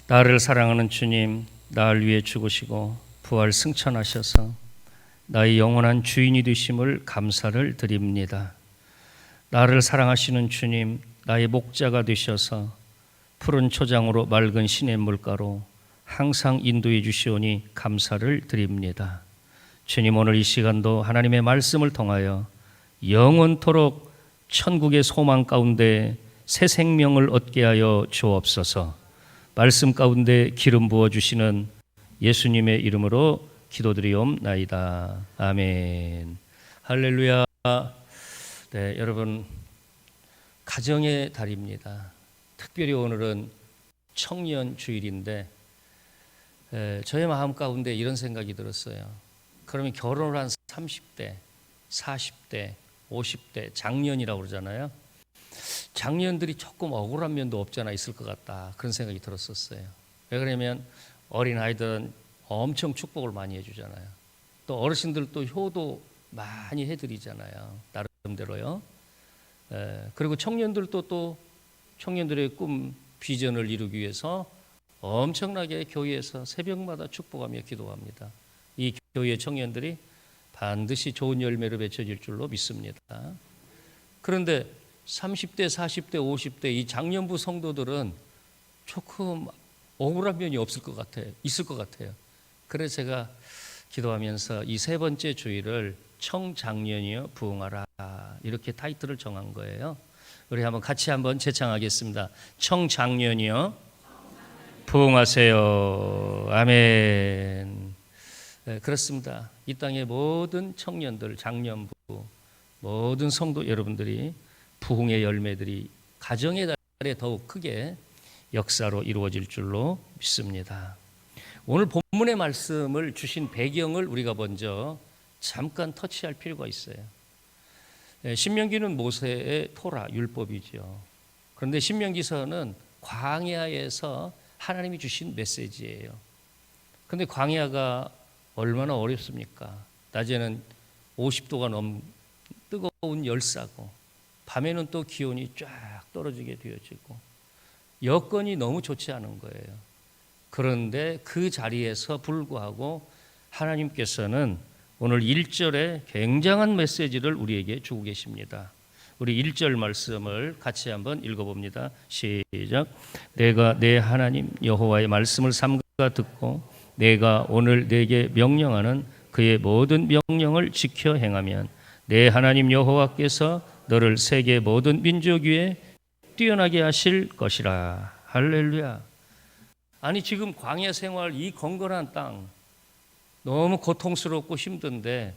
나를 사랑하는 주님, 나를 위해 죽으시고 부활 승천하셔서 나의 영원한 주인이 되심을 감사를 드립니다. 나를 사랑하시는 주님, 나의 목자가 되셔서 푸른 초장으로 맑은 시냇 물가로 항상 인도해 주시오니 감사를 드립니다. 주님, 오늘 이 시간도 하나님의 말씀을 통하여 영원토록 천국의 소망 가운데 새 생명을 얻게 하여 주옵소서. 말씀 가운데 기름 부어주시는 예수님의 이름으로 기도드리옵나이다. 아멘. 할렐루야. 네, 여러분, 가정의 달입니다. 특별히 오늘은 청년 주일인데 저의 마음 가운데 이런 생각이 들었어요. 그러면 결혼을 한 30대, 40대, 50대, 장년이라고 그러잖아요. 장년들이 조금 억울한 면도 없지 않아 있을 것 같다, 그런 생각이 들었었어요. 왜 그러냐면 어린아이들은 엄청 축복을 많이 해주잖아요. 또 어르신들도 효도 많이 해드리잖아요, 나름대로요. 그리고 청년들도 또 청년들의 꿈, 비전을 이루기 위해서 엄청나게 교회에서 새벽마다 축복하며 기도합니다. 이 교회 청년들이 반드시 좋은 열매를 맺혀질 줄로 믿습니다. 그런데 30대, 40대, 50대 이 장년부 성도들은 조금 억울한 면이 있을 것 같아요. 그래서 제가 기도하면서 이 세 번째 주일을 청장년이여 부흥하라, 이렇게 타이틀을 정한 거예요. 우리 같이 한번 제창하겠습니다. 청장년이여 부흥하세요. 아멘. 네, 그렇습니다. 이 땅의 모든 청년들, 장년부, 모든 성도 여러분들이 부흥의 열매들이 가정의 달에 더욱 크게 역사로 이루어질 줄로 믿습니다. 오늘 본문의 말씀을 주신 배경을 우리가 먼저 잠깐 터치할 필요가 있어요. 신명기는 모세의 토라, 율법이죠. 그런데 신명기서는 광야에서 하나님이 주신 메시지예요. 그런데 광야가 얼마나 어렵습니까? 낮에는 50도가 넘는 뜨거운 열사고, 밤에는 또 기온이 쫙 떨어지게 되어지고, 여건이 너무 좋지 않은 거예요. 그런데 그 자리에서 불구하고 하나님께서는 오늘 1절에 굉장한 메시지를 우리에게 주고 계십니다. 우리 1절 말씀을 같이 한번 읽어봅니다. 시작. 내가 내 하나님 여호와의 말씀을 삼가 듣고 내가 오늘 내게 명령하는 그의 모든 명령을 지켜 행하면 내 하나님 여호와께서 너를 세계 모든 민족 위에 뛰어나게 하실 것이라. 할렐루야. 아니, 지금 광야 생활, 이 건건한 땅 너무 고통스럽고 힘든데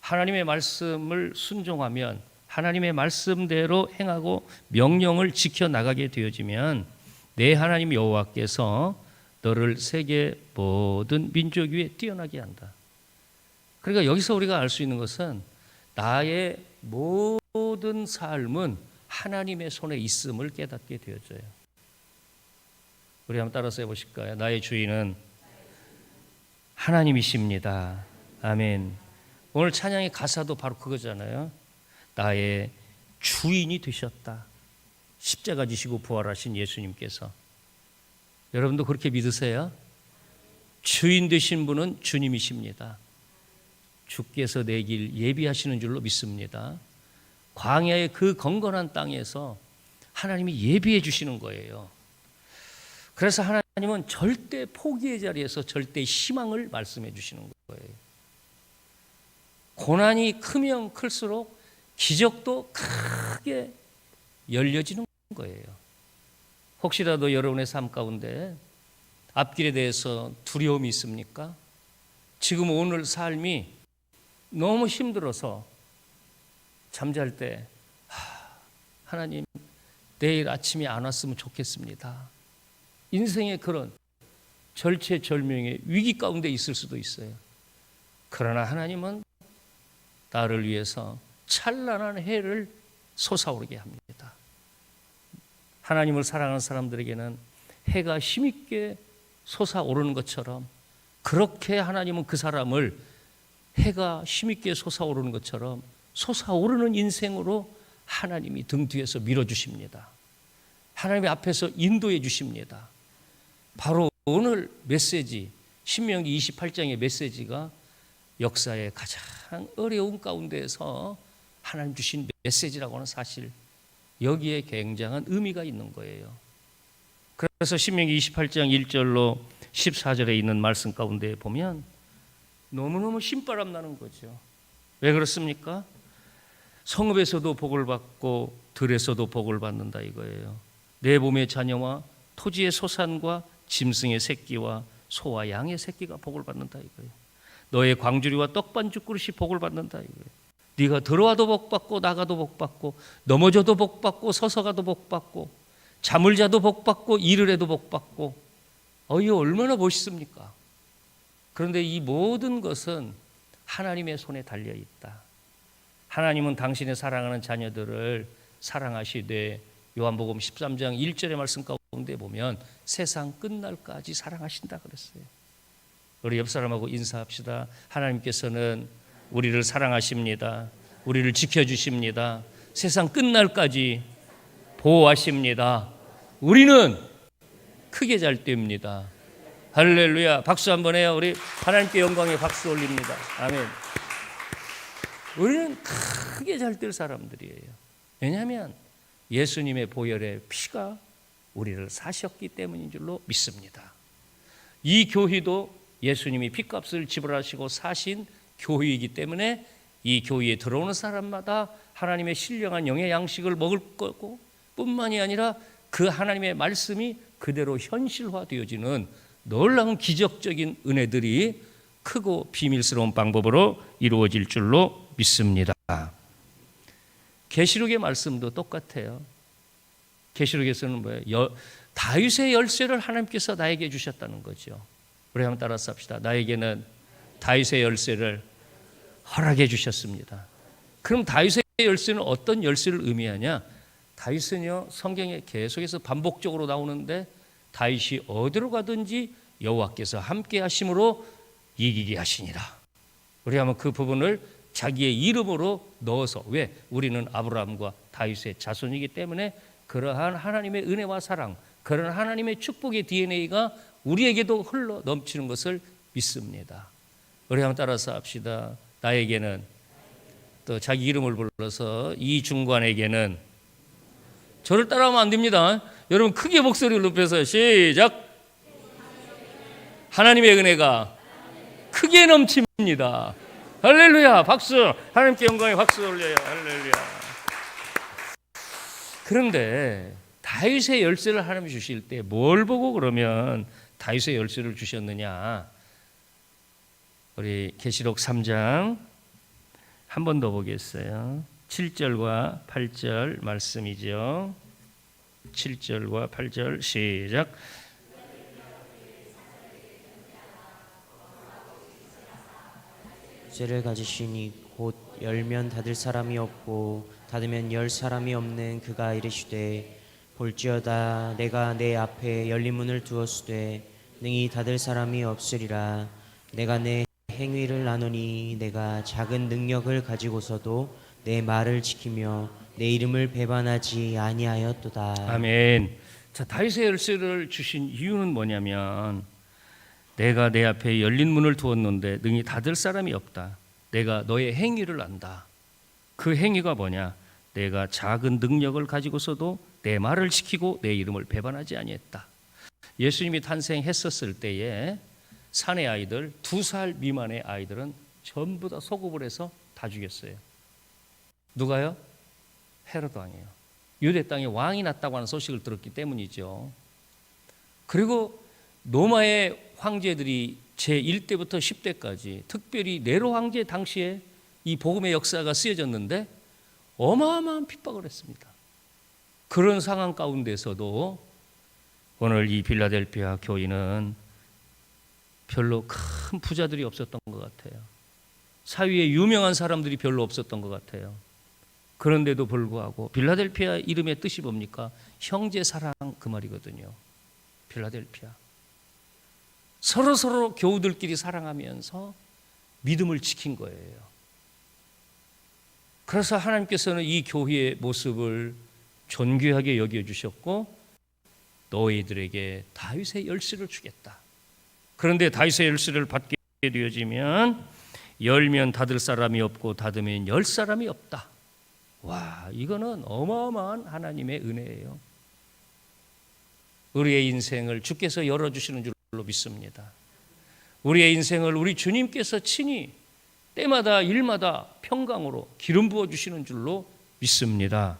하나님의 말씀을 순종하면, 하나님의 말씀대로 행하고 명령을 지켜나가게 되어지면 내 하나님 여호와께서 너를 세계 모든 민족 위에 뛰어나게 한다. 그러니까 여기서 우리가 알 수 있는 것은 나의 모든 삶은 하나님의 손에 있음을 깨닫게 되어져요. 우리 한번 따라서 해보실까요? 나의 주인은 하나님이십니다. 아멘. 오늘 찬양의 가사도 바로 그거잖아요. 나의 주인이 되셨다. 십자가 지시고 부활하신 예수님께서. 여러분도 그렇게 믿으세요? 주인 되신 분은 주님이십니다. 주께서 내 길 예비하시는 줄로 믿습니다. 광야의 그 건건한 땅에서 하나님이 예비해 주시는 거예요. 그래서 하나님은 절대 포기의 자리에서 절대 희망을 말씀해 주시는 거예요. 고난이 크면 클수록 기적도 크게 열려지는 거예요. 혹시라도 여러분의 삶 가운데 앞길에 대해서 두려움이 있습니까? 지금 오늘 삶이 너무 힘들어서 잠잘 때 하나님, 내일 아침에 안 왔으면 좋겠습니다. 인생의 그런 절체절명의 위기 가운데 있을 수도 있어요. 그러나 하나님은 나를 위해서 찬란한 해를 솟아오르게 합니다. 하나님을 사랑하는 사람들에게는 해가 힘있게 솟아오르는 것처럼, 그렇게 하나님은 그 사람을 해가 힘있게 솟아오르는 것처럼 솟아오르는 인생으로 하나님이 등 뒤에서 밀어주십니다. 하나님의 앞에서 인도해 주십니다. 바로 오늘 메시지, 신명기 28장의 메시지가 역사의 가장 어려운 가운데에서 하나님 주신 메시지라고 하는 사실, 여기에 굉장한 의미가 있는 거예요. 그래서 신명기 28장 1절로 14절에 있는 말씀 가운데 보면 너무너무 신바람 나는 거죠. 왜 그렇습니까? 성읍에서도 복을 받고 들에서도 복을 받는다 이거예요. 내 몸의 자녀와 토지의 소산과 짐승의 새끼와 소와 양의 새끼가 복을 받는다 이거예요. 너의 광주리와 떡반죽 그릇이 복을 받는다 이거예요. 네가 들어와도 복 받고 나가도 복 받고 넘어져도 복 받고 서서 가도 복 받고 잠을 자도 복 받고 일을 해도 복 받고, 이게 얼마나 멋있습니까? 그런데 이 모든 것은 하나님의 손에 달려 있다. 하나님은 당신의 사랑하는 자녀들을 사랑하시되, 요한복음 13장 1절의 말씀 가운데 보면 세상 끝날까지 사랑하신다 그랬어요. 우리 옆 사람하고 인사합시다. 하나님께서는 우리를 사랑하십니다. 우리를 지켜주십니다. 세상 끝날까지 보호하십니다. 우리는 크게 잘 됩니다. 할렐루야. 박수 한번 해요. 우리 하나님께 영광의 박수 올립니다. 아멘. 우리는 크게 잘 될 사람들이에요. 왜냐하면 예수님의 보혈의 피가 우리를 사셨기 때문인 줄로 믿습니다. 이 교회도 예수님이 피값을 지불하시고 사신 교회이기 때문에 이 교회에 들어오는 사람마다 하나님의 신령한 영의 양식을 먹을 거고, 뿐만이 아니라 그 하나님의 말씀이 그대로 현실화되어지는 놀라운 기적적인 은혜들이 크고 비밀스러운 방법으로 이루어질 줄로 믿습니다. 계시록의 말씀도 똑같아요. 계시록에서는 뭐예요? 다윗의 열쇠를 하나님께서 나에게 주셨다는 거죠. 우리 한번 따라서 합시다. 나에게는 다윗의 열쇠를 허락해 주셨습니다. 그럼 다윗의 열쇠는 어떤 열쇠를 의미하냐? 다윗은요, 성경에 계속해서 반복적으로 나오는데 다윗이 어디로 가든지 여호와께서 함께 하심으로 이기게 하시니라. 우리 한번 그 부분을 자기의 이름으로 넣어서, 왜? 우리는 아브라함과 다윗의 자손이기 때문에 그러한 하나님의 은혜와 사랑, 그런 하나님의 축복의 DNA가 우리에게도 흘러 넘치는 것을 믿습니다. 우리 한번 따라서 합시다. 나에게는, 또 자기 이름을 불러서 이중관에게는, 저를 따라하면 안 됩니다. 여러분 크게 목소리를 높여서 시작. 하나님의 은혜가 크게 넘칩니다. 할렐루야. 박수. 하나님께 영광의 박수 올려요. 할렐루야. 그런데 다윗의 열쇠를 하나님이 주실 때 뭘 보고 그러면 다윗의 열쇠를 주셨느냐? 우리 계시록 3장 한 번 더 보겠어요. 7절과 8절 말씀이죠. 7절과 8절 시작. 죄를 가지시니 곧 열면 닫을 사람이 없고 닫으면 열 사람이 없는 그가 이르시되, 볼지어다 내가 내 앞에 열린 문을 두었으되 능히 닫을 사람이 없으리라. 내가 내 행위를 나누니 내가 작은 능력을 가지고서도 내 말을 지키며 내 이름을 배반하지 아니하였도다. 아멘. 자, 다윗의 열쇠를 주신 이유는 뭐냐면, 내가 내 앞에 열린 문을 두었는데 능히 닫을 사람이 없다. 내가 너의 행위를 안다. 그 행위가 뭐냐? 내가 작은 능력을 가지고서도 내 말을 지키고 내 이름을 배반하지 아니했다. 예수님이 탄생했었을 때에 사내 아이들, 2살 미만의 아이들은 전부 다 소급을 해서 다 죽였어요. 누가요? 헤로드 왕이에요. 유대 땅에 왕이 났다고 하는 소식을 들었기 때문이죠. 그리고 로마의 황제들이 제1대부터 10대까지, 특별히 네로 황제 당시에 이 복음의 역사가 쓰여졌는데 어마어마한 핍박을 했습니다. 그런 상황 가운데서도 오늘 이 빌라델피아 교인은 별로 큰 부자들이 없었던 것 같아요. 사위에 유명한 사람들이 별로 없었던 것 같아요. 그런데도 불구하고 빌라델피아 이름의 뜻이 뭡니까? 형제 사랑, 그 말이거든요. 빌라델피아. 서로 교우들끼리 사랑하면서 믿음을 지킨 거예요. 그래서 하나님께서는 이 교회의 모습을 존귀하게 여겨주셨고, 너희들에게 다윗의 열쇠를 주겠다. 그런데 다윗의 열쇠를 받게 되어지면 열면 닫을 사람이 없고 닫으면 열 사람이 없다. 와, 이거는 어마어마한 하나님의 은혜예요. 우리의 인생을 주께서 열어주시는 줄로 믿습니다. 우리의 인생을 우리 주님께서 친히 때마다 일마다 평강으로 기름 부어주시는 줄로 믿습니다.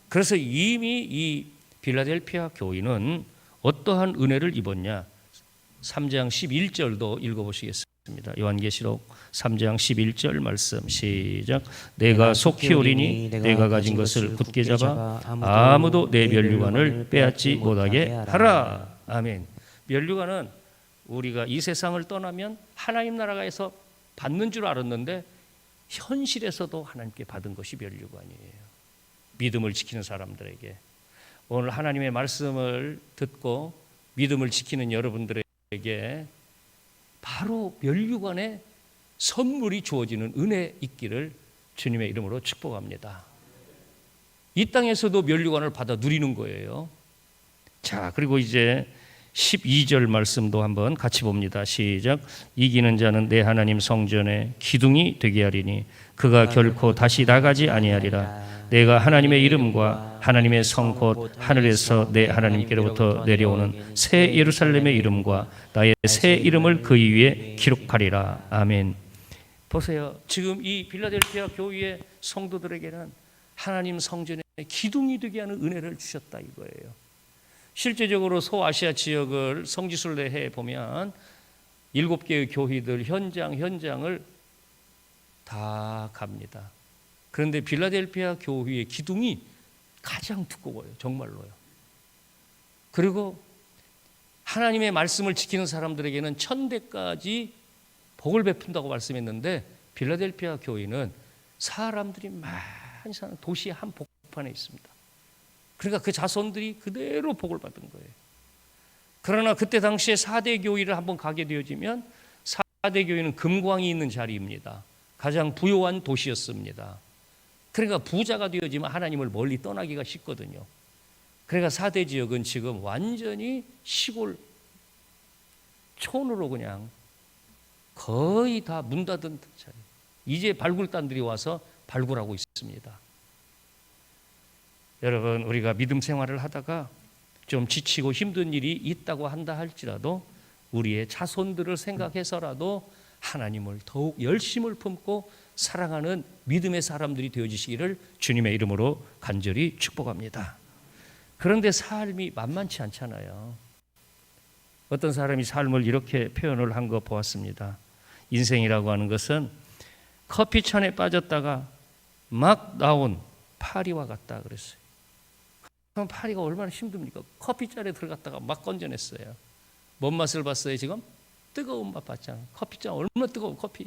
그래서 이미 이 빌라델피아 교인은 어떠한 은혜를 입었냐? 3장 11절도 읽어보시겠습니다. 요한계시록 3장 11절 말씀 시작. 내가 속히 오리니 내가 가진 것을 굳게 잡아 아무도 내 면류관을 빼앗지 못하게 하라. 아멘. 면류관은 우리가 이 세상을 떠나면 하나님 나라에서 받는 줄 알았는데 현실에서도 하나님께 받은 것이 면류관이에요. 믿음을 지키는 사람들에게. 오늘 하나님의 말씀을 듣고 믿음을 지키는 여러분들에게 바로 면류관의 선물이 주어지는 은혜 있기를 주님의 이름으로 축복합니다. 이 땅에서도 면류관을 받아 누리는 거예요. 자, 그리고 이제 12절 말씀도 한번 같이 봅니다. 시작. 이기는 자는 내 하나님 성전의 기둥이 되게 하리니 그가 결코 다시 나가지 아니하리라. 내가 하나님의 이름과 하나님의 성 곧 하늘에서 내 하나님께로부터 내려오는 새 예루살렘의 이름과 나의 새 이름을 그 위에 기록하리라. 아멘. 보세요. 지금 이 빌라델피아 교회의 성도들에게는 하나님 성전의 기둥이 되게 하는 은혜를 주셨다 이거예요. 실제적으로 소아시아 지역을 성지순례해 보면 7개의 교회들 현장을 다 갑니다. 그런데 빌라델피아 교회의 기둥이 가장 두꺼워요. 정말로요. 그리고 하나님의 말씀을 지키는 사람들에게는 1000대까지 복을 베푼다고 말씀했는데 빌라델피아 교회는 사람들이 많이 사는 도시의 한 복판에 있습니다. 그러니까 그 자손들이 그대로 복을 받은 거예요. 그러나 그때 당시에 4대 교회를 한번 가게 되어지면 4대 교회는 금광이 있는 자리입니다. 가장 부유한 도시였습니다. 그러니까 부자가 되어지면 하나님을 멀리 떠나기가 쉽거든요. 그러니까 4대 지역은 지금 완전히 시골 촌으로 그냥 거의 다 문 닫은 자리. 이제 발굴단들이 와서 발굴하고 있습니다. 여러분, 우리가 믿음 생활을 하다가 좀 지치고 힘든 일이 있다고 한다 할지라도 우리의 자손들을 생각해서라도 하나님을 더욱 열심을 품고 사랑하는 믿음의 사람들이 되어주시기를 주님의 이름으로 간절히 축복합니다. 그런데 삶이 만만치 않잖아요. 어떤 사람이 삶을 이렇게 표현을 한 거 보았습니다. 인생이라고 하는 것은 커피천에 빠졌다가 막 나온 파리와 같다 그랬어요. 그럼 파리가 얼마나 힘듭니까? 커피잔에 들어갔다가 막 건져냈어요. 뭔 맛을 봤어요 지금? 뜨거운 맛 봤잖아. 커피잔 얼마나 뜨거운 커피.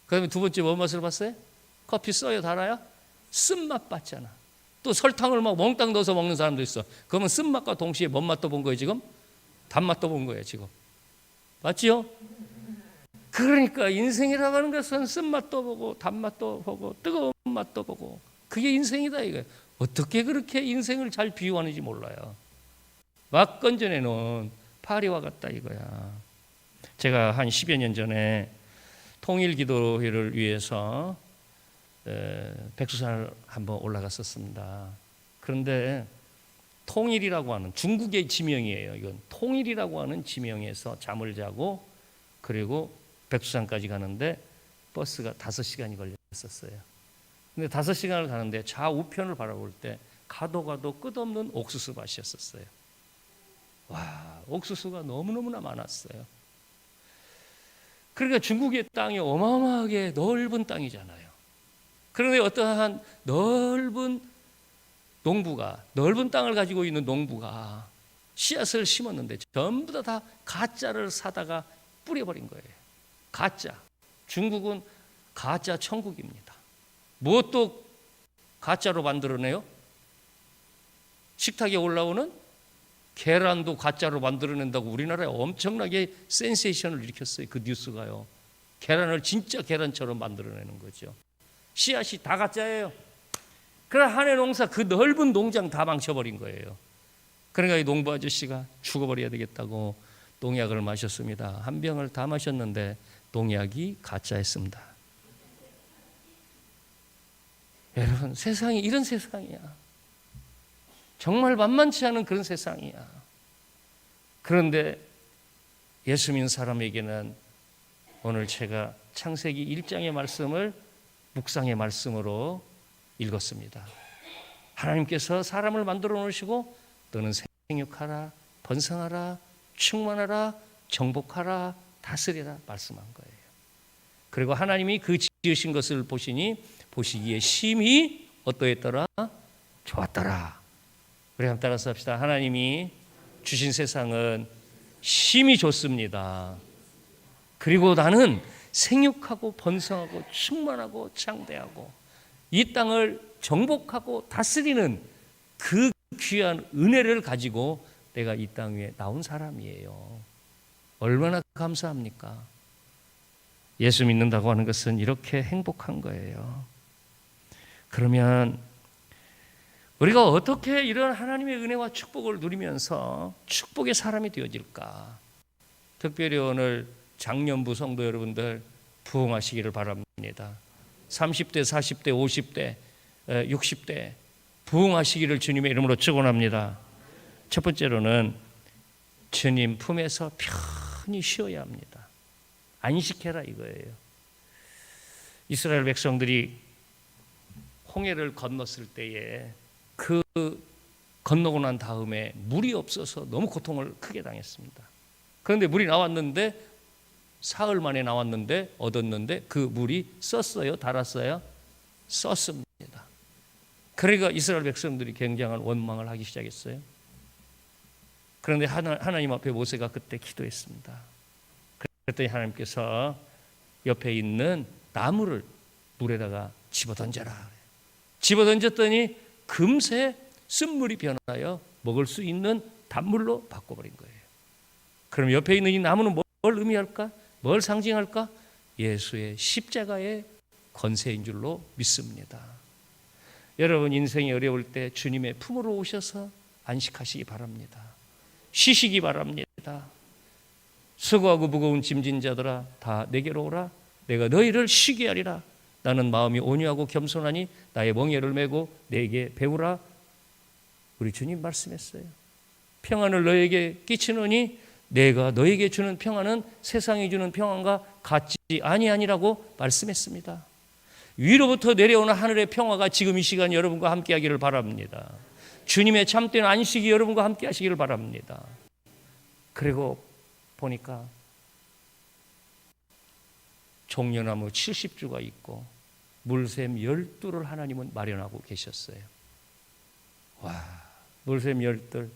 그 다음에 두 번째 뭔 맛을 봤어요? 커피 써요 달아요? 쓴맛 봤잖아. 또 설탕을 막 몽땅 넣어서 먹는 사람도 있어. 그러면 쓴맛과 동시에 뭔 맛도 본 거예요 지금? 단맛도 본 거예요 지금. 맞지요? 그러니까 인생이라고 하는 것은 쓴맛도 보고 단맛도 보고 뜨거운 맛도 보고 그게 인생이다 이거예요. 어떻게 그렇게 인생을 잘 비유하는지 몰라요. 막 건져내놓은 파리와 같다 이거야. 제가 한 10여 년 전에 통일기도회를 위해서 백두산을 한번 올라갔었습니다. 그런데 통일이라고 하는 중국의 지명이에요. 이건 통일이라고 하는 지명에서 잠을 자고 그리고 백두산까지 가는데 버스가 5시간이 걸렸었어요. 근데 5시간을 가는데 좌우편을 바라볼 때 가도 끝없는 옥수수 밭이었었어요. 와, 옥수수가 너무너무나 많았어요. 그러니까 중국의 땅이 어마어마하게 넓은 땅이잖아요. 그런데 어떠한 넓은 땅을 가지고 있는 농부가 씨앗을 심었는데 전부 다 가짜를 사다가 뿌려버린 거예요. 가짜. 중국은 가짜 천국입니다. 무엇도 가짜로 만들어내요? 식탁에 올라오는 계란도 가짜로 만들어낸다고 우리나라에 엄청나게 센세이션을 일으켰어요. 그 뉴스가요. 계란을 진짜 계란처럼 만들어내는 거죠. 씨앗이 다 가짜예요. 그래 한 해 농사 그 넓은 농장 다 망쳐버린 거예요. 그러니까 이 농부 아저씨가 죽어버려야 되겠다고 농약을 마셨습니다. 한 병을 다 마셨는데 농약이 가짜였습니다. 여러분, 세상이 이런 세상이야. 정말 만만치 않은 그런 세상이야. 그런데 예수 믿는 사람에게는 오늘 제가 창세기 1장의 말씀을 묵상의 말씀으로 읽었습니다. 하나님께서 사람을 만들어 놓으시고 너는 생육하라, 번성하라, 충만하라, 정복하라, 다스리라 말씀한 거예요. 그리고 하나님이 그 지으신 것을 보시니 보시기에 심히 어떠했더라? 좋았더라. 우리 한번 따라서 합시다. 하나님이 주신 세상은 심히 좋습니다. 그리고 나는 생육하고 번성하고 충만하고 창대하고 이 땅을 정복하고 다스리는 그 귀한 은혜를 가지고 내가 이 땅 위에 나온 사람이에요. 얼마나 감사합니까? 예수 믿는다고 하는 것은 이렇게 행복한 거예요. 그러면 우리가 어떻게 이런 하나님의 은혜와 축복을 누리면서 축복의 사람이 되어질까? 특별히 오늘 장년부 성도 여러분들 부흥하시기를 바랍니다. 30대, 40대, 50대, 60대 부흥하시기를 주님의 이름으로 축원합니다. 첫 번째로는 주님 품에서 편히 쉬어야 합니다. 안식해라 이거예요. 이스라엘 백성들이 홍해를 건넜을 때에 그 건너고 난 다음에 물이 없어서 너무 고통을 크게 당했습니다. 그런데 물이 나왔는데 사흘 만에 나왔는데 얻었는데 그 물이 썼어요? 달았어요? 썼습니다. 그러니까 이스라엘 백성들이 굉장한 원망을 하기 시작했어요. 그런데 하나님 앞에 모세가 그때 기도했습니다. 그랬더니 하나님께서 옆에 있는 나무를 물에다가 집어던져라. 집어던졌더니 금세 쓴물이 변하여 먹을 수 있는 단물로 바꿔버린 거예요. 그럼 옆에 있는 이 나무는 뭘 의미할까? 뭘 상징할까? 예수의 십자가의 권세인 줄로 믿습니다. 여러분 인생이 어려울 때 주님의 품으로 오셔서 안식하시기 바랍니다. 쉬시기 바랍니다. 수고하고 무거운 짐진 자들아 다 내게로 오라. 내가 너희를 쉬게 하리라. 나는 마음이 온유하고 겸손하니 나의 멍에를 메고 내게 배우라. 우리 주님 말씀했어요. 평안을 너에게 끼치노니 내가 너에게 주는 평안은 세상이 주는 평안과 같지 아니하니라고 말씀했습니다. 위로부터 내려오는 하늘의 평화가 지금 이 시간 여러분과 함께 하기를 바랍니다. 주님의 참된 안식이 여러분과 함께 하시기를 바랍니다. 그리고 보니까 종려나무 70주가 있고 물샘 12를 하나님은 마련하고 계셨어요. 와, 물샘 12.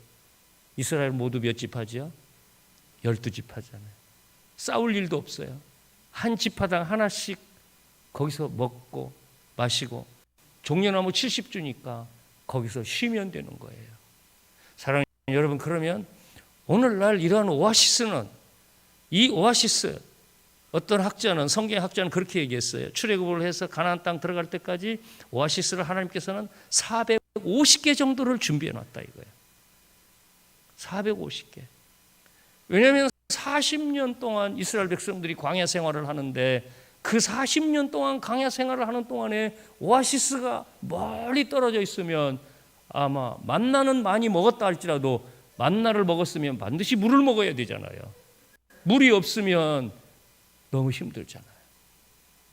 이스라엘 모두 몇 지파죠? 12지파잖아요. 싸울 일도 없어요. 한 지파당 하나씩 거기서 먹고 마시고 종려나무 70주니까 거기서 쉬면 되는 거예요. 사랑하는 여러분, 그러면 오늘날 이러한 오아시스는, 이 오아시스, 어떤 학자는, 성경 학자는 그렇게 얘기했어요. 출애굽을 해서 가나안 땅 들어갈 때까지 오아시스를 하나님께서는 450개 정도를 준비해 놨다 이거예요. 450개. 왜냐하면 40년 동안 이스라엘 백성들이 광야 생활을 하는데 그 40년 동안 광야 생활을 하는 동안에 오아시스가 멀리 떨어져 있으면 아마 만나는 많이 먹었다 할지라도 만나를 먹었으면 반드시 물을 먹어야 되잖아요. 물이 없으면 너무 힘들잖아요.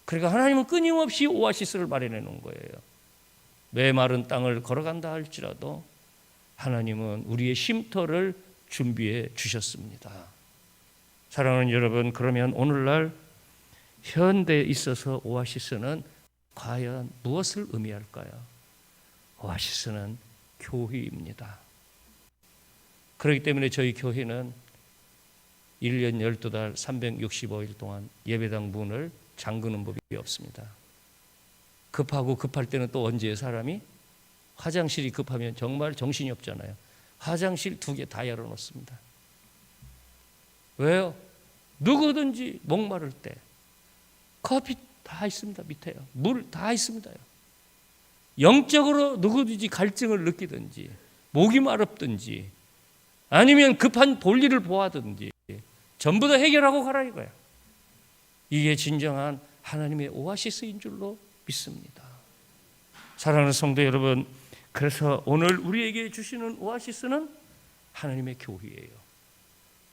그러니까 하나님은 끊임없이 오아시스를 마련해 놓은 거예요. 메마른 땅을 걸어간다 할지라도 하나님은 우리의 쉼터를 준비해 주셨습니다. 사랑하는 여러분, 그러면 오늘날 현대에 있어서 오아시스는 과연 무엇을 의미할까요? 오아시스는 교회입니다. 그렇기 때문에 저희 교회는 1년 12달 365일 동안 예배당 문을 잠그는 법이 없습니다. 급하고 급할 때는 또 언제요? 사람이 화장실이 급하면 정말 정신이 없잖아요. 화장실 2개 다 열어놓습니다. 왜요? 누구든지 목마를 때 커피 다 있습니다. 밑에요. 물 다 있습니다요. 영적으로 누구든지 갈증을 느끼든지 목이 마렵든지 아니면 급한 볼일을 보아든지 전부 다 해결하고 가라 이거야. 이게 진정한 하나님의 오아시스인 줄로 믿습니다. 사랑하는 성도 여러분, 그래서 오늘 우리에게 주시는 오아시스는 하나님의 교회예요.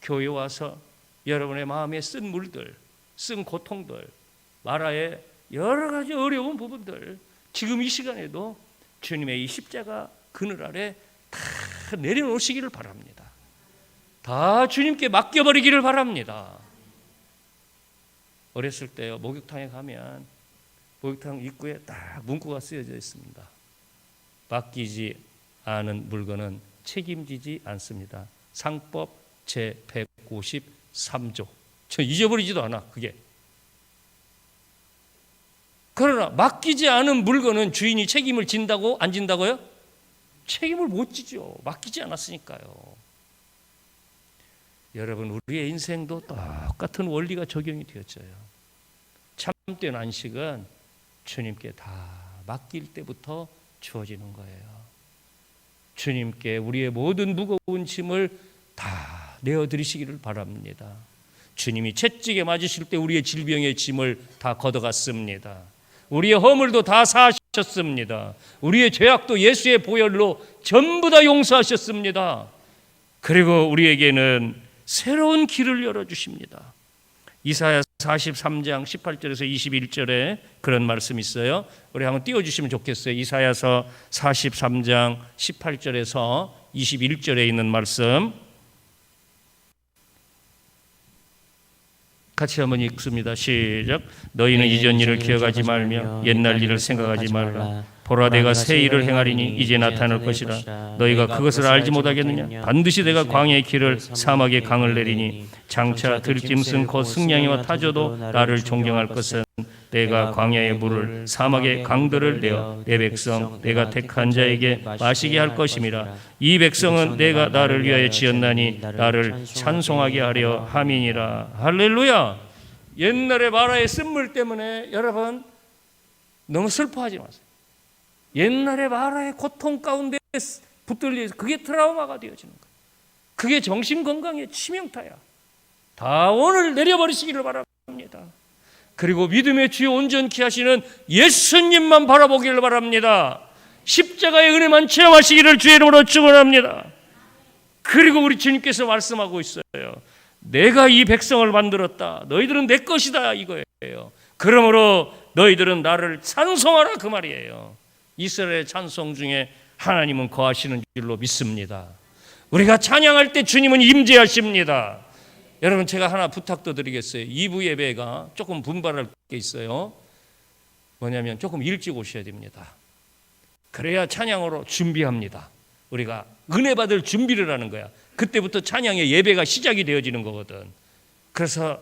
교회 와서 여러분의 마음에 쓴 물들, 쓴 고통들, 마라의 여러 가지 어려운 부분들, 지금 이 시간에도 주님의 이 십자가 그늘 아래 다 내려놓으시기를 바랍니다. 다 주님께 맡겨버리기를 바랍니다. 어렸을 때요, 목욕탕에 가면 목욕탕 입구에 딱 문구가 쓰여져 있습니다. 맡기지 않은 물건은 책임지지 않습니다. 상법 제153조. 저 잊어버리지도 않아, 그게. 그러나 맡기지 않은 물건은 주인이 책임을 진다고 안 진다고요? 책임을 못 지죠. 맡기지 않았으니까요. 여러분, 우리의 인생도 똑같은 원리가 적용이 되어져요. 참된 안식은 주님께 다 맡길 때부터 주어지는 거예요. 주님께 우리의 모든 무거운 짐을 다 내어드리시기를 바랍니다. 주님이 채찍에 맞으실 때 우리의 질병의 짐을 다 걷어갔습니다. 우리의 허물도 다 사하셨습니다. 우리의 죄악도 예수의 보혈로 전부 다 용서하셨습니다. 그리고 우리에게는 새로운 길을 열어주십니다. 이사야 43장 18절에서 21절에 그런 말씀이 있어요. 우리 한번 띄워주시면 좋겠어요. 이사야서 43장 18절에서 21절에 있는 말씀 같이 한번 읽습니다. 시작. 너희는 이전 일을 기억하지 말며 옛날 일을 생각하지 말라. 보라, 내가 새 일을 행하리니 이제 나타날 것이라. 너희가 그것을 알지 못하겠느냐? 반드시 내가 광야의 길을 사막의 강을 내리니 장차 들짐승 곧 승냥이와 타조도 나를 존경할 것은 내가 광야의 물을 사막의 강들을 내어 내 백성 내가 택한 자에게 마시게 할 것임이라. 이 백성은 내가 나를 위하여 지었나니 나를 찬송하게 하려 함이니라. 할렐루야. 옛날에 마라의 쓴물 때문에 여러분 너무 슬퍼하지 마세요. 옛날에 마라의 고통 가운데 붙들려서 그게 트라우마가 되어지는 거예요. 그게 정신건강의 치명타야. 다 오늘 내려버리시기를 바랍니다. 그리고 믿음의 주여 온전케 하시는 예수님만 바라보기를 바랍니다. 십자가의 은혜만 체험하시기를 주의 이름으로 축원합니다. 그리고 우리 주님께서 말씀하고 있어요. 내가 이 백성을 만들었다. 너희들은 내 것이다 이거예요. 그러므로 너희들은 나를 찬송하라 그 말이에요. 이스라엘의 찬송 중에 하나님은 거하시는 줄로 믿습니다. 우리가 찬양할 때 주님은 임재하십니다. 여러분, 제가 하나 부탁도 드리겠어요. 2부 예배가 조금 분발할 게 있어요. 뭐냐면 조금 일찍 오셔야 됩니다. 그래야 찬양으로 준비합니다. 우리가 은혜 받을 준비를 하는 거야. 그때부터 찬양의 예배가 시작이 되어지는 거거든. 그래서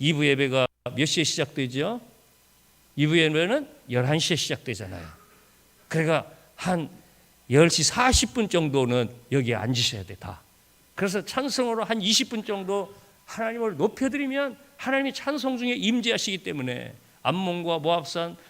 2부 예배가 몇 시에 시작되죠? 2부 예배는 11시에 시작되잖아요. 그러니까 한 10시 40분 정도는 여기에 앉으셔야 돼, 다. 그래서 찬송으로 한 20분 정도 하나님을 높여드리면 하나님이 찬송 중에 임재하시기 때문에 암몬과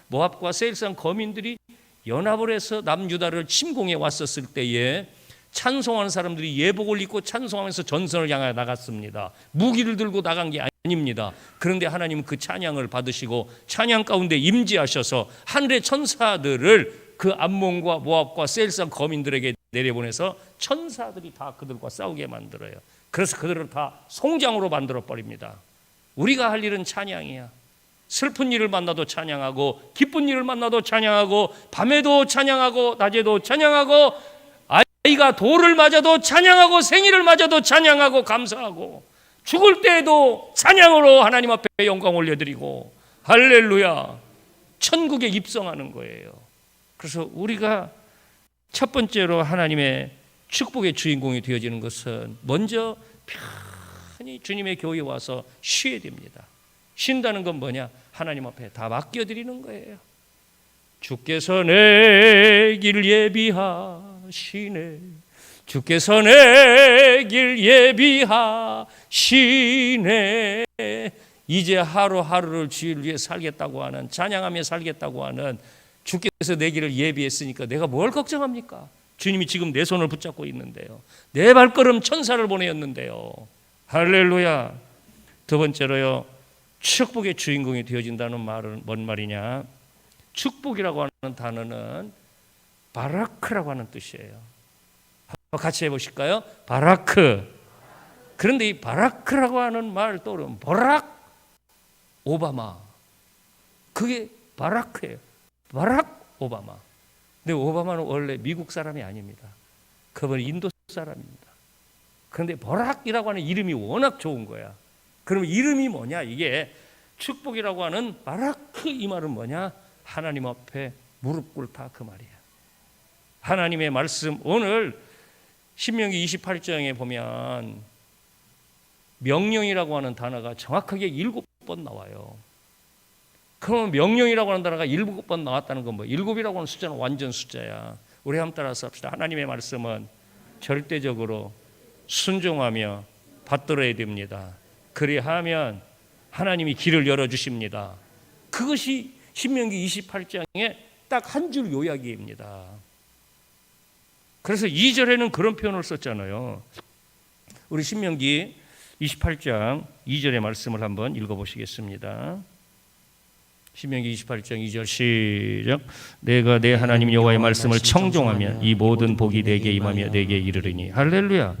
모압과 세일산 거민들이 연합을 해서 남유다를 침공해 왔었을 때에 찬송하는 사람들이 예복을 입고 찬송하면서 전선을 향해 나갔습니다. 무기를 들고 나간 게 아닙니다. 그런데 하나님은 그 찬양을 받으시고 찬양 가운데 임재하셔서 하늘의 천사들을 그 암몬과 모압과 세일산 거민들에게 내려보내서 천사들이 다 그들과 싸우게 만들어요. 그래서 그들을 다 송장으로 만들어 버립니다. 우리가 할 일은 찬양이야. 슬픈 일을 만나도 찬양하고 기쁜 일을 만나도 찬양하고 밤에도 찬양하고 낮에도 찬양하고 아이가 돌을 맞아도 찬양하고 생일을 맞아도 찬양하고 감사하고 죽을 때에도 찬양으로 하나님 앞에 영광 올려드리고 할렐루야 천국에 입성하는 거예요. 그래서 우리가 첫 번째로 하나님의 축복의 주인공이 되어지는 것은 먼저 편히 주님의 교회에 와서 쉬어야 됩니다. 쉰다는 건 뭐냐? 하나님 앞에 다 맡겨드리는 거예요. 주께서 내 길 예비하시네. 주께서 내 길 예비하시네. 이제 하루하루를 주를 위해 살겠다고 하는, 찬양하며 살겠다고 하는 주께서 내 길을 예비했으니까 내가 뭘 걱정합니까? 주님이 지금 내 손을 붙잡고 있는데요. 내 발걸음 천사를 보내었는데요. 할렐루야. 두 번째로요, 축복의 주인공이 되어진다는 말은 뭔 말이냐? 축복이라고 하는 단어는 바라크라고 하는 뜻이에요. 같이 해보실까요? 바라크. 그런데 이 바라크라고 하는 말 떠오르면 버락 오바마, 그게 바라크예요. 바락 오바마. 근데 오바마는 원래 미국 사람이 아닙니다. 그분은 인도 사람입니다. 그런데 버락이라고 하는 이름이 워낙 좋은 거야. 그러면 이름이 뭐냐? 이게 축복이라고 하는 바라크, 이 말은 뭐냐? 하나님 앞에 무릎 꿇다, 그 말이야. 하나님의 말씀, 오늘 신명기 28장에 보면 명령이라고 하는 단어가 정확하게 7번 나와요. 그러면 명령이라고 하는 단어가 7번 나왔다는 건 뭐? 7이라고 하는 숫자는 완전 숫자야. 우리 한번 따라서 합시다. 하나님의 말씀은 절대적으로 순종하며 받들어야 됩니다. 그리하면 하나님이 길을 열어주십니다. 그것이 신명기 28장의 딱 한 줄 요약입니다. 그래서 2절에는 그런 표현을 썼잖아요. 우리 신명기 28장 2절의 말씀을 한번 읽어보시겠습니다. 신명기 28장 2절 시작. 내가 내 하나님 여호와의 말씀을 청종하면 이 모든 복이 내게 임하며 내게 이르리니. 할렐루야.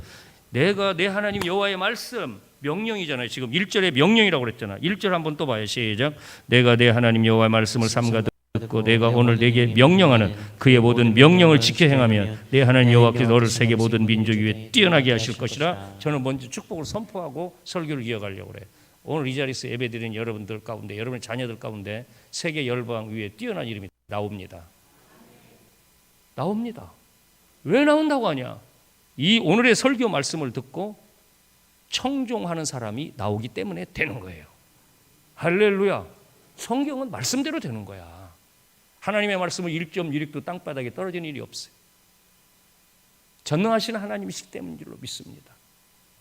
내가 내 하나님 여호와의 말씀, 명령이잖아요. 지금 1절에 명령이라고 그랬잖아. 1절 한번 또 봐요. 시작. 내가 내 하나님 여호와의 말씀을 삼가 듣고 내가 오늘 내게 명령하는 그의 모든 명령을 지켜 행하면 내 하나님 여호와께서 너를 세계 모든 민족 위에 뛰어나게 하실 것이라. 저는 먼저 축복을 선포하고 설교를 이어가려고 그래요. 오늘 이 자리에서 예배드리는 여러분들 가운데, 여러분의 자녀들 가운데 세계 열방 위에 뛰어난 이름이 나옵니다. 나옵니다. 왜 나온다고 하냐? 이 오늘의 설교 말씀을 듣고 청종하는 사람이 나오기 때문에 되는 거예요. 할렐루야. 성경은 말씀대로 되는 거야. 하나님의 말씀은 1.1획도 땅바닥에 떨어지는 일이 없어요. 전능하신 하나님이시기 때문인 줄로 믿습니다.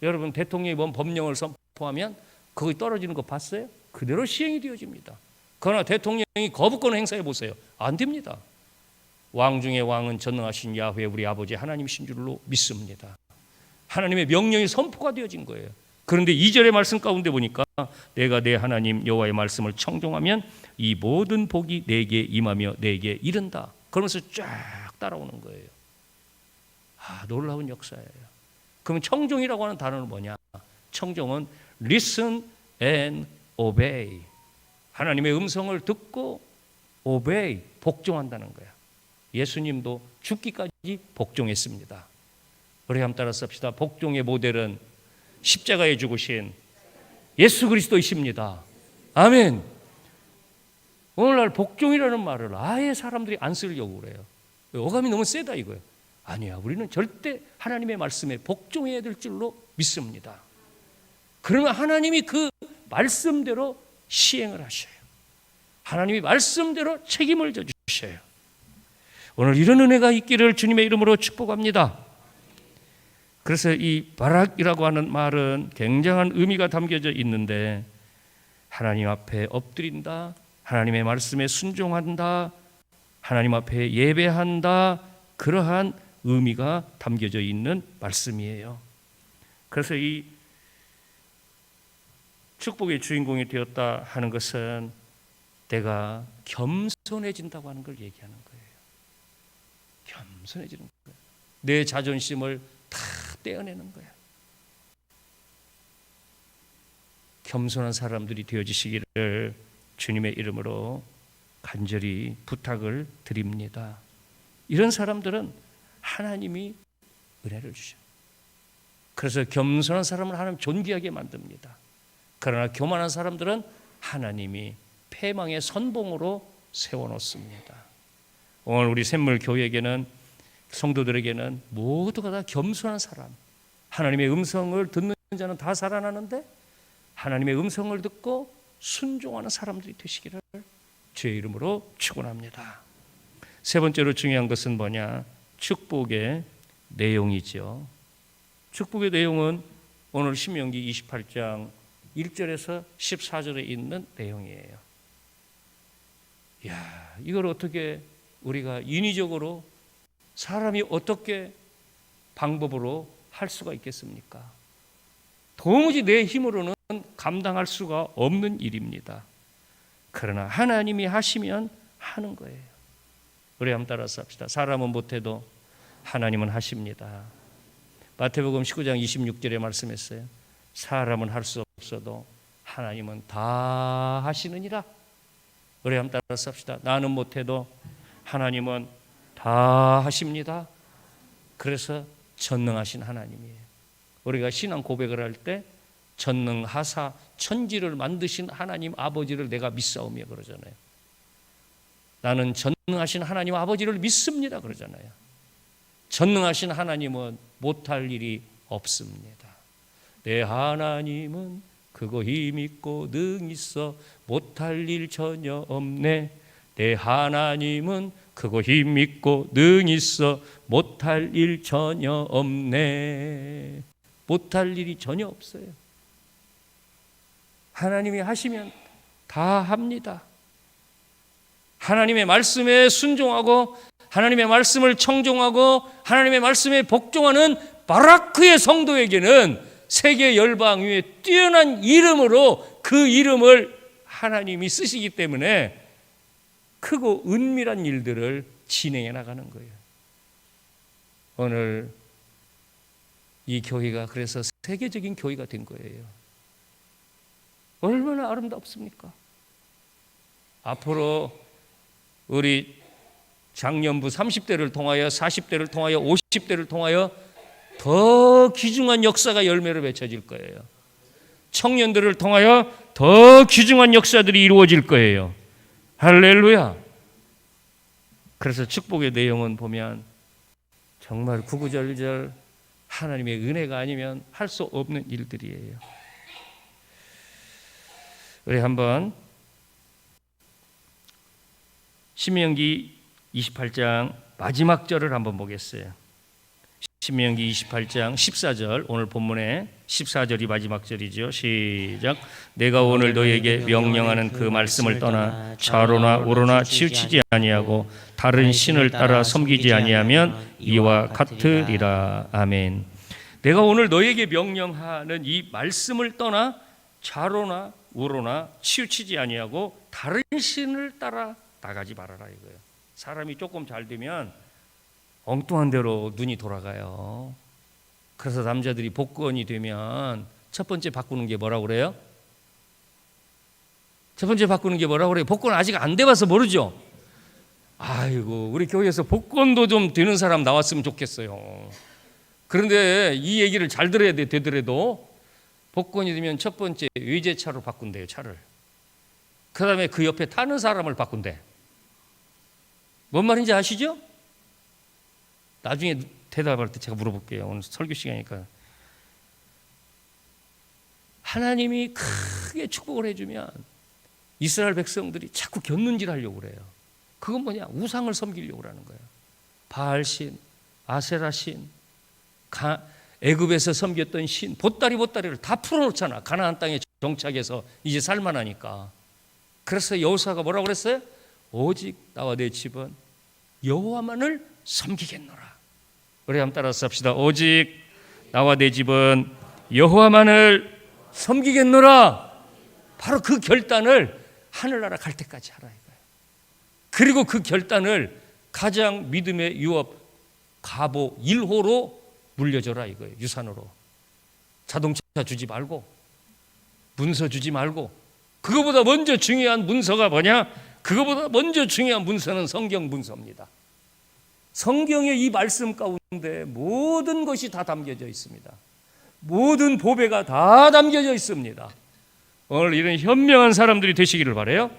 여러분, 대통령이 뭔 법령을 선포하면 거기 떨어지는 거 봤어요? 그대로 시행이 되어집니다. 그러나 대통령이 거부권을 행사해 보세요. 안 됩니다. 왕 중의 왕은 전능하신 야훼 우리 아버지 하나님이신 줄로 믿습니다. 하나님의 명령이 선포가 되어진 거예요. 그런데 2절의 말씀 가운데 보니까 내가 내 하나님 여호와의 말씀을 청종하면 이 모든 복이 내게 임하며 내게 이른다. 그러면서 쫙 따라오는 거예요. 놀라운 역사예요. 그러면 청종이라고 하는 단어는 뭐냐? 청종은 listen and obey. 하나님의 음성을 듣고 obey, 복종한다는 거야. 예수님도 죽기까지 복종했습니다. 우리 한번 따라서 합시다. 복종의 모델은 십자가에 죽으신 예수 그리스도이십니다. 아멘. 오늘날 복종이라는 말을 아예 사람들이 안 쓰려고 그래요. 어감이 너무 세다 이거예요. 아니야, 우리는 절대 하나님의 말씀에 복종해야 될 줄로 믿습니다. 그러면 하나님이 그 말씀대로 시행을 하셔요. 하나님이 말씀대로 책임을 져주셔요. 오늘 이런 은혜가 있기를 주님의 이름으로 축복합니다. 그래서 이 바락이라고 하는 말은 굉장한 의미가 담겨져 있는데, 하나님 앞에 엎드린다, 하나님의 말씀에 순종한다, 하나님 앞에 예배한다, 그러한 의미가 담겨져 있는 말씀이에요. 그래서 이 축복의 주인공이 되었다 하는 것은 내가 겸손해진다고 하는 걸 얘기하는 거예요. 겸손해지는 거예요. 내 자존심을 다 떼어내는 거야. 겸손한 사람들이 되어지시기를 주님의 이름으로 간절히 부탁을 드립니다. 이런 사람들은 하나님이 은혜를 주셔요. 그래서 겸손한 사람을 하나님 존귀하게 만듭니다. 그러나 교만한 사람들은 하나님이 패망의 선봉으로 세워놓습니다. 오늘 우리 샘물교회에게는, 성도들에게는 모두가 다 겸손한 사람, 하나님의 음성을 듣는 자는 다 살아나는데 하나님의 음성을 듣고 순종하는 사람들이 되시기를 주의 이름으로 축원합니다. 세 번째로 중요한 것은 뭐냐? 축복의 내용이죠. 축복의 내용은 오늘 신명기 28장 1절에서 14절에 있는 내용이에요. 이걸 어떻게 우리가 인위적으로 사람이 어떻게 방법으로 할 수가 있겠습니까? 도무지 내 힘으로는 감당할 수가 없는 일입니다. 그러나 하나님이 하시면 하는 거예요. 우리 한번 따라서 합시다. 사람은 못해도 하나님은 하십니다. 마태복음 19장 26절에 말씀했어요. 사람은 할 수 없어도 하나님은 다 하시느니라. 우리 한번 따라서 합시다. 나는 못해도 하나님은 다 하십니다. 그래서 전능하신 하나님이에요. 우리가 신앙 고백을 할 때 전능하사 천지를 만드신 하나님 아버지를 내가 믿사오며 그러잖아요. 나는 전능하신 하나님 아버지를 믿습니다 그러잖아요. 전능하신 하나님은 못할 일이 없습니다. 내 하나님은 크고 힘있고 능히 있어 못할 일 전혀 없네. 내 하나님은 크고 힘있고 능히 있어 못할 일 전혀 없네. 못할 일이 전혀 없어요. 하나님이 하시면 다 합니다. 하나님의 말씀에 순종하고 하나님의 말씀을 청종하고 하나님의 말씀에 복종하는 바라크의 성도에게는 세계 열방 위에 뛰어난 이름으로 그 이름을 하나님이 쓰시기 때문에 크고 은밀한 일들을 진행해 나가는 거예요. 오늘 이 교회가 그래서 세계적인 교회가 된 거예요. 얼마나 아름답습니까? 앞으로 우리 장년부 30대를 통하여 40대를 통하여 50대를 통하여 더 귀중한 역사가 열매를 맺혀질 거예요. 청년들을 통하여 더 귀중한 역사들이 이루어질 거예요. 할렐루야. 그래서 축복의 내용은 보면 정말 구구절절 하나님의 은혜가 아니면 할 수 없는 일들이에요. 우리 한번 신명기 28장 마지막 절을 한번 보겠어요. 신명기 28장 14절, 오늘 본문의 14절이 마지막 절이죠. 시작. 내가 오늘 너에게 명령하는 그 말씀을 떠나 좌로나 우로나 치우치지 아니하고 다른 신을 따라 섬기지 아니하면 이와 같으리라. 아멘. 내가 오늘 너에게 명령하는 이 말씀을 떠나 좌로나 우로나 치우치지 아니하고 다른 신을 따라 나가지 말아라 이거예요. 사람이 조금 잘 되면 엉뚱한 대로 눈이 돌아가요. 그래서 남자들이 복권이 되면 첫 번째 바꾸는 게 뭐라고 그래요? 첫 번째 바꾸는 게 뭐라고 그래요? 복권 아직 안 돼봐서 모르죠? 아이고, 우리 교회에서 복권도 좀 되는 사람 나왔으면 좋겠어요. 그런데 이 얘기를 잘 들어야 되더라도 복권이 되면 첫 번째 외제차로 바꾼대요, 차를. 그 다음에 그 옆에 타는 사람을 바꾼대. 뭔 말인지 아시죠? 나중에 대답할 때 제가 물어볼게요. 오늘 설교 시간이니까. 하나님이 크게 축복을 해주면 이스라엘 백성들이 자꾸 곁눈질 하려고 그래요. 그건 뭐냐? 우상을 섬기려고 하는 거예요. 바알신, 아세라신, 애굽에서 섬겼던 신, 보따리를 다 풀어놓잖아. 가나안 땅에 정착해서 이제 살만하니까. 그래서 여호수아가 뭐라고 그랬어요? 오직 나와 내 집은 여호와만을 섬기겠노라. 우리 한번 따라서 합시다. 오직 나와 내 집은 여호와만을 섬기겠노라. 바로 그 결단을 하늘나라 갈 때까지 하라 이거예요. 그리고 그 결단을 가장 믿음의 유업 가보 1호로 물려줘라 이거예요. 유산으로. 자동차 주지 말고 문서 주지 말고. 그거보다 먼저 중요한 문서가 뭐냐? 그거보다 먼저 중요한 문서는 성경 문서입니다. 성경의 이 말씀 가운데 모든 것이 다 담겨져 있습니다. 모든 보배가 다 담겨져 있습니다. 오늘 이런 현명한 사람들이 되시기를 바라요.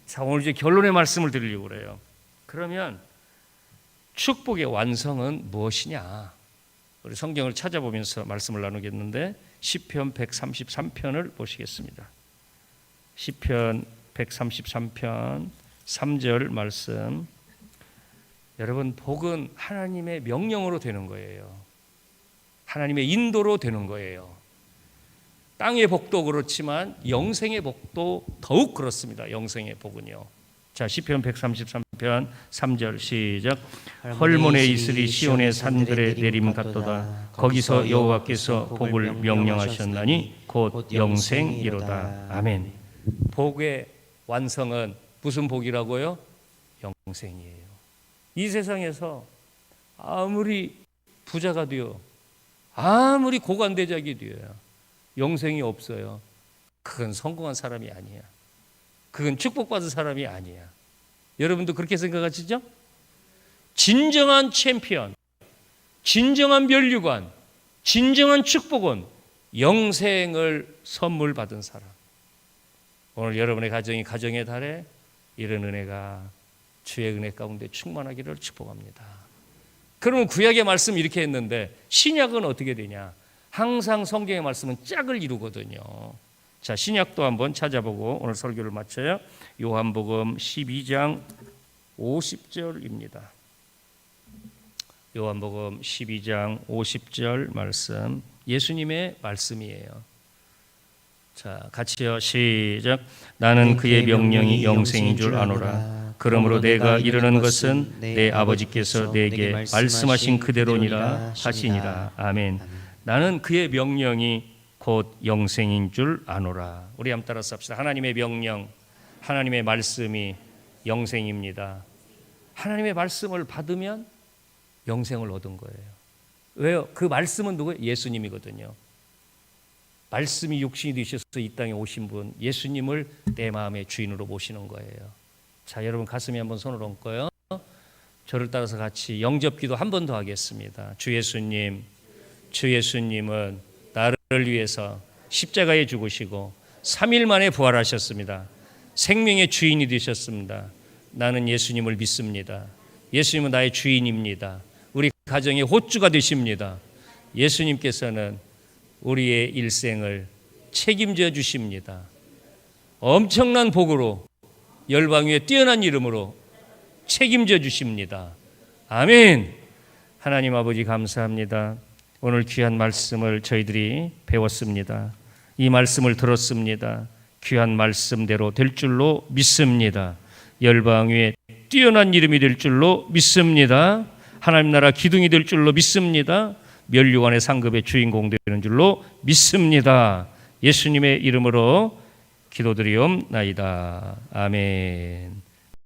자, 오늘 이제 결론의 말씀을 드리려고 그래요. 그러면 축복의 완성은 무엇이냐? 우리 성경을 찾아보면서 말씀을 나누겠는데 시편 133편을 보시겠습니다. 시편 133편 3절 말씀. 여러분, 복은 하나님의 명령으로 되는 거예요. 하나님의 인도로 되는 거예요. 땅의 복도 그렇지만 영생의 복도 더욱 그렇습니다. 영생의 복은요. 자, 시편 133편 3절 시작. 헐몬의 이슬이 시온의 산들에 내림 같도다. 거기서 여호와께서 복을 명령하셨나니 곧 영생이로다. 아멘. 복의 완성은 무슨 복이라고요? 영생이에요. 이 세상에서 아무리 부자가 되어 아무리 고관대작이 되어야 영생이 없어요. 그건 성공한 사람이 아니야. 그건 축복받은 사람이 아니야. 여러분도 그렇게 생각하시죠? 진정한 챔피언, 진정한 면류관, 진정한 축복은 영생을 선물 받은 사람. 오늘 여러분의 가정이 가정의 달에 이런 은혜가 주의 은혜 가운데 충만하기를 축복합니다. 그러면 구약의 말씀 이렇게 했는데 신약은 어떻게 되냐? 항상 성경의 말씀은 짝을 이루거든요. 자, 신약도 한번 찾아보고 오늘 설교를 마쳐요. 요한복음 12장 50절입니다. 요한복음 12장 50절 말씀, 예수님의 말씀이에요. 자, 같이요. 시작. 나는 그의 명령이 영생인 줄 아노라. 그러므로 내가 이르는 것은 내 아버지께서 내게 말씀하신 그대로니라 하시니라. 아멘. 나는 그의 명령이 곧 영생인 줄 아노라. 우리 한번 따라서 합시다. 하나님의 명령, 하나님의 말씀이 영생입니다. 하나님의 말씀을 받으면 영생을 얻은 거예요. 왜요? 그 말씀은 누구예요? 예수님이거든요. 말씀이 육신이 되셔서 이 땅에 오신 분, 예수님을 내 마음의 주인으로 모시는 거예요. 자, 여러분 가슴에 한번 손을 얹고요. 저를 따라서 같이 영접기도 한 번 더 하겠습니다. 주 예수님, 주 예수님은 나를 위해서 십자가에 죽으시고 3일 만에 부활하셨습니다. 생명의 주인이 되셨습니다. 나는 예수님을 믿습니다. 예수님은 나의 주인입니다. 우리 가정의 호주가 되십니다. 예수님께서는 우리의 일생을 책임져 주십니다. 엄청난 복으로 열방 위에 뛰어난 이름으로 책임져 주십니다. 아멘. 하나님 아버지 감사합니다. 오늘 귀한 말씀을 저희들이 배웠습니다. 이 말씀을 들었습니다. 귀한 말씀대로 될 줄로 믿습니다. 열방 위에 뛰어난 이름이 될 줄로 믿습니다. 하나님 나라 기둥이 될 줄로 믿습니다. 면류관의 상급의 주인공 되는 줄로 믿습니다. 예수님의 이름으로 기도드리옵나이다. 아멘.